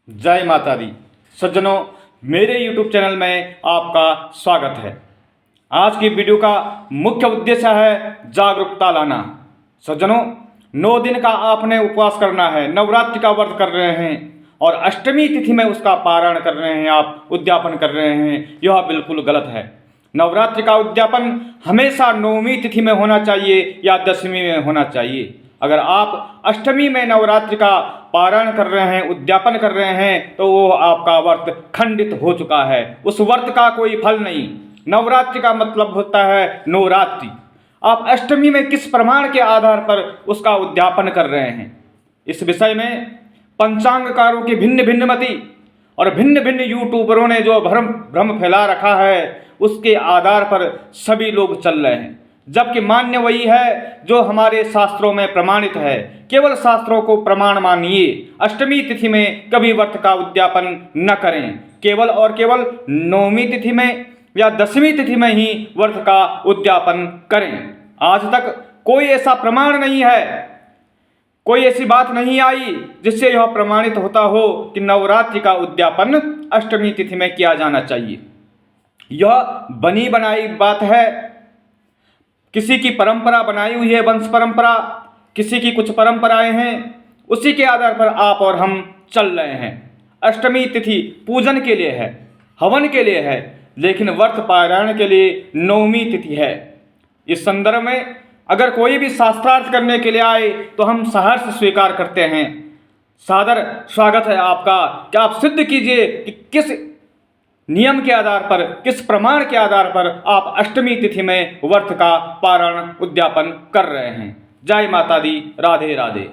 जय माता दी। सज्जनों, मेरे YouTube चैनल में आपका स्वागत है। आज की वीडियो का मुख्य उद्देश्य है जागरूकता लाना। सज्जनों, 9 दिन का आपने उपवास करना है, नवरात्रि का व्रत कर रहे हैं और अष्टमी तिथि में उसका पारण कर रहे हैं, आप उद्यापन कर रहे हैं, यह बिल्कुल गलत है। नवरात्रि का उद्यापन हमेशा 9वीं तिथि में होना चाहिए या 10वीं में होना चाहिए। अगर आप अष्टमी में नवरात्रि का पारण कर रहे हैं, उद्यापन कर रहे हैं, तो वो आपका व्रत खंडित हो चुका है, उस व्रत का कोई फल नहीं। नवरात्रि का मतलब होता है नवरात्रि। आप अष्टमी में किस प्रमाण के आधार पर उसका उद्यापन कर रहे हैं, इस विषय में पंचांगकारों की भिन्न भिन्न मति और भिन्न भिन्न यूट्यूबरों ने जो भ्रम फैला रखा है, उसके आधार पर सभी लोग चल रहे हैं, जबकि मान्य वही है जो हमारे शास्त्रों में प्रमाणित है। केवल शास्त्रों को प्रमाण मानिए। अष्टमी तिथि में कभी व्रत का उद्यापन न करें, केवल और केवल 9वीं तिथि में या 10वीं तिथि में ही व्रत का उद्यापन करें। आज तक कोई ऐसा प्रमाण नहीं है, कोई ऐसी बात नहीं आई जिससे यह प्रमाणित होता हो कि नवरात्रि का उद्यापन अष्टमी तिथि में किया जाना चाहिए। यह बनी बनाई बात है, किसी की परंपरा बनाई हुई है, वंश परंपरा, किसी की कुछ परंपराएं हैं, उसी के आधार पर आप और हम चल रहे हैं। अष्टमी तिथि पूजन के लिए है, हवन के लिए है, लेकिन व्रत पारायण के लिए 9वीं तिथि है। इस संदर्भ में अगर कोई भी शास्त्रार्थ करने के लिए आए तो हम सहर्ष स्वीकार करते हैं। सादर स्वागत है आपका कि आप सिद्ध कीजिए कि किस नियम के आधार पर, किस प्रमाण के आधार पर आप अष्टमी तिथि में व्रत का पारण उद्यापन कर रहे हैं। जय माता दी। राधे राधे।